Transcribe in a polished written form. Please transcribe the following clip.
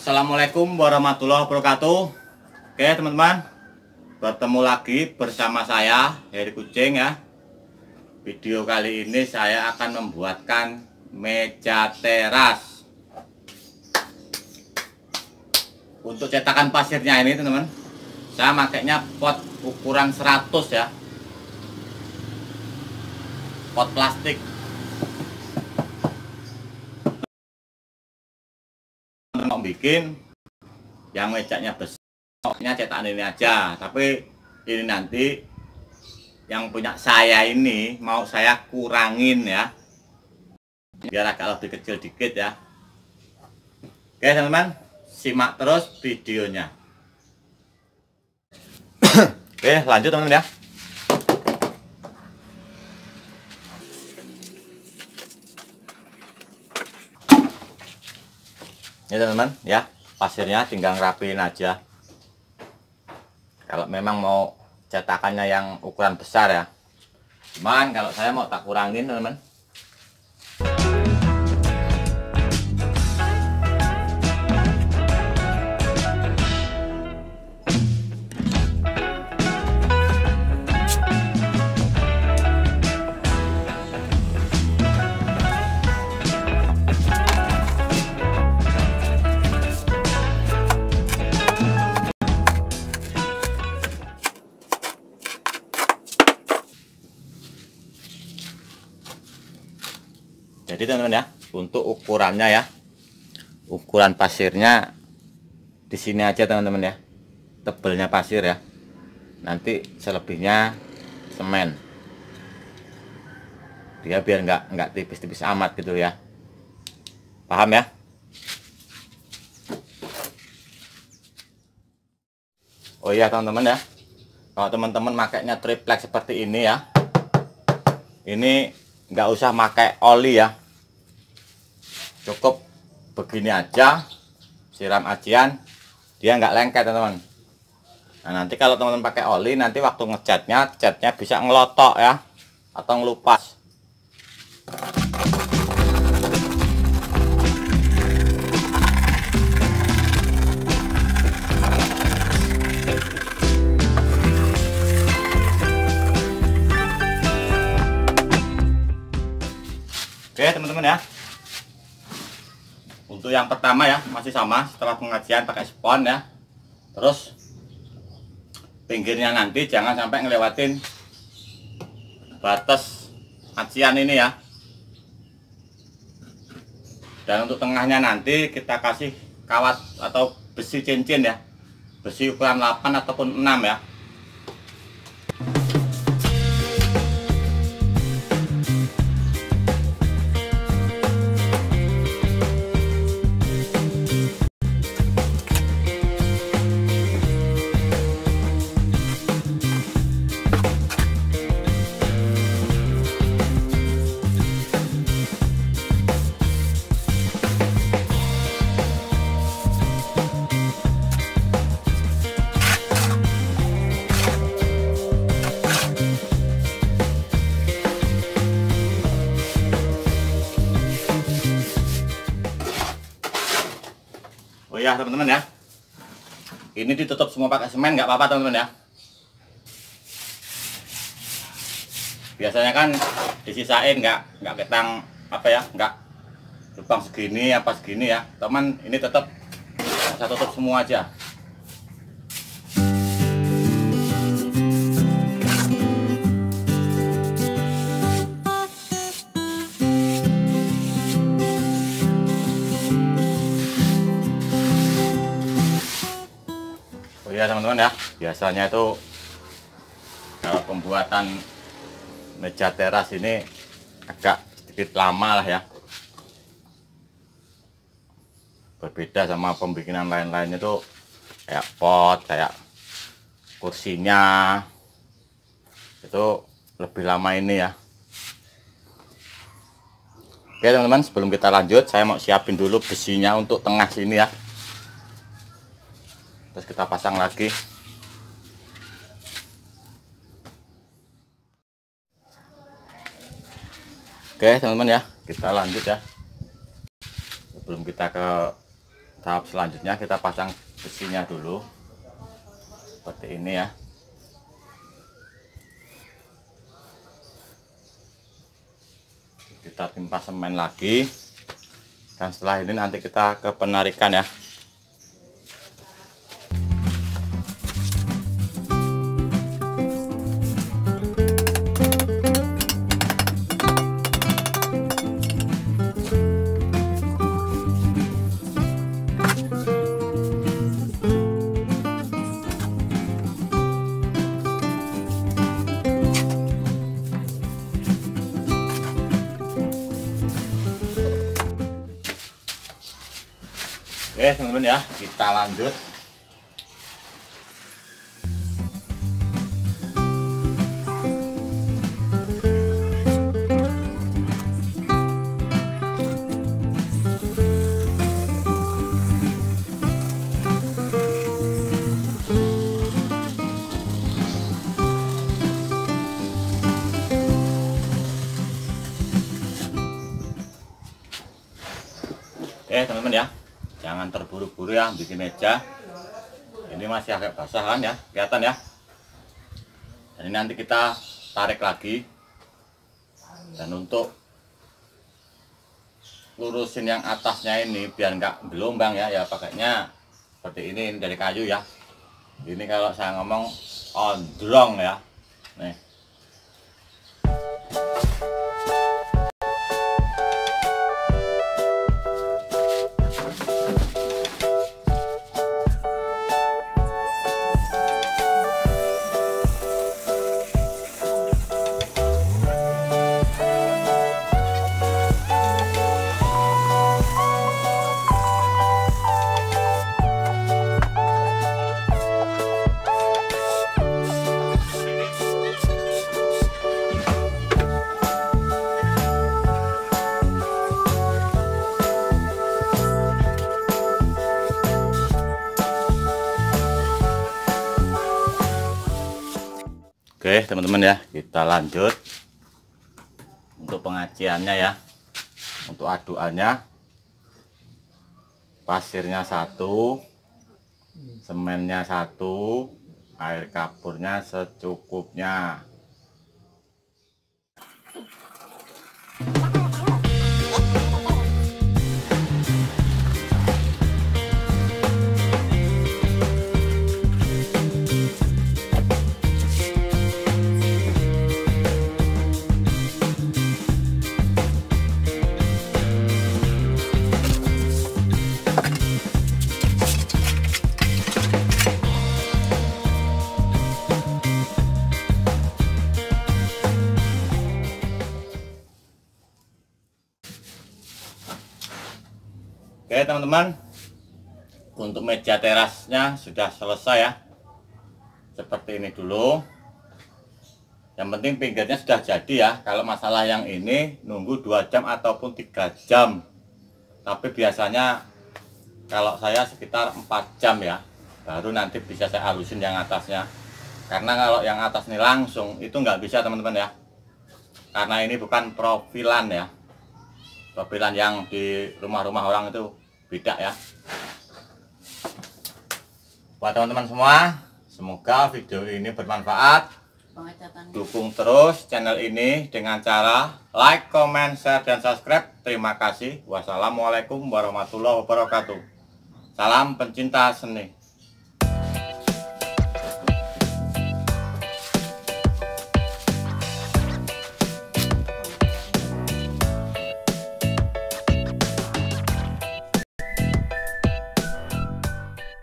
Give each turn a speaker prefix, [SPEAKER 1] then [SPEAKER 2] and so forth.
[SPEAKER 1] Assalamualaikum warahmatullahi wabarakatuh. Oke teman-teman, bertemu lagi bersama saya Heri Kucing ya. Video kali ini saya akan membuatkan meja teras. Untuk cetakan pasirnya ini teman-teman, saya makainya pot ukuran 100 ya, pot plastik. Mau bikin yang mejanya besar, maunya cetakan ini aja, tapi ini nanti yang punya saya ini mau saya kurangin ya, biar agak lebih kecil dikit ya. Oke teman-teman, simak terus videonya. Oke, lanjut teman-teman ya. Ini teman-teman ya, pasirnya tinggal rapiin aja. Kalau memang mau cetakannya yang ukuran besar ya. Cuman kalau saya mau tak kurangin teman-teman. Jadi teman-teman ya, untuk ukurannya ya, ukuran pasirnya di sini aja teman-teman ya, tebelnya pasir ya. Nanti selebihnya semen. Dia biar nggak tipis-tipis amat gitu ya. Paham ya? Oh iya teman-teman ya, kalau teman-teman makainya triplek seperti ini ya, ini nggak usah pakai oli ya, cukup begini aja, siram ajian, dia nggak lengket teman-teman. Nah nanti kalau teman-teman pakai oli, nanti waktu ngecatnya, catnya bisa ngelotok ya, atau ngelupas. Oke teman-teman ya, untuk yang pertama ya masih sama, setelah pengajian pakai spons ya. Terus pinggirnya nanti jangan sampai ngelewatin batas acian ini ya. Dan untuk tengahnya nanti kita kasih kawat atau besi cincin ya, besi ukuran 8 ataupun 6 ya. Oh ya teman-teman ya, ini ditutup semua pakai semen, nggak apa-apa teman-teman ya. Biasanya kan disisain nggak ketang apa ya, nggak lubang segini apa segini ya teman. Ini tetap saya tutup semua aja. Ya teman-teman ya, biasanya itu kalau pembuatan meja teras ini agak sedikit lama lah ya, berbeda sama pembikinan lain-lainnya tuh, kayak pot, kayak kursinya itu lebih lama ini ya. Oke teman-teman, sebelum kita lanjut saya mau siapin dulu besinya untuk tengah sini ya, terus kita pasang lagi. Oke teman-teman ya, kita lanjut ya. Sebelum kita ke Tahap selanjutnya kita pasang besinya dulu seperti ini ya. Kita timpa semen lagi, dan setelah ini nanti kita ke penarikan ya. Oke teman-teman ya, kita lanjut. Oke teman-teman ya, jangan terburu-buru ya bikin meja. Ini masih agak basah kan ya, kelihatan ya. Dan ini nanti kita tarik lagi. Dan untuk lurusin yang atasnya ini biar nggak gelombang ya, ya pakainya seperti ini dari kayu ya. Ini kalau saya ngomong ondrong ya. Nih. Oke teman-teman ya, kita lanjut untuk pengaciannya ya. Untuk aduannya, pasirnya 1, semennya 1, air kapurnya secukupnya. Oke teman-teman, untuk meja terasnya sudah selesai ya, seperti ini dulu. Yang penting pinggirnya sudah jadi ya. Kalau masalah yang ini nunggu 2 jam ataupun 3 jam, tapi biasanya kalau saya sekitar 4 jam ya, baru nanti bisa saya halusin yang atasnya. Karena kalau yang atas ini langsung itu nggak bisa teman-teman ya, karena ini bukan profilan ya. Profilan yang di rumah-rumah orang itu beda ya. Buat teman-teman semua, semoga video ini bermanfaat. Dukung terus channel ini dengan cara like, comment, share, dan subscribe. Terima kasih. Wassalamualaikum warahmatullahi wabarakatuh. Salam pencinta seni.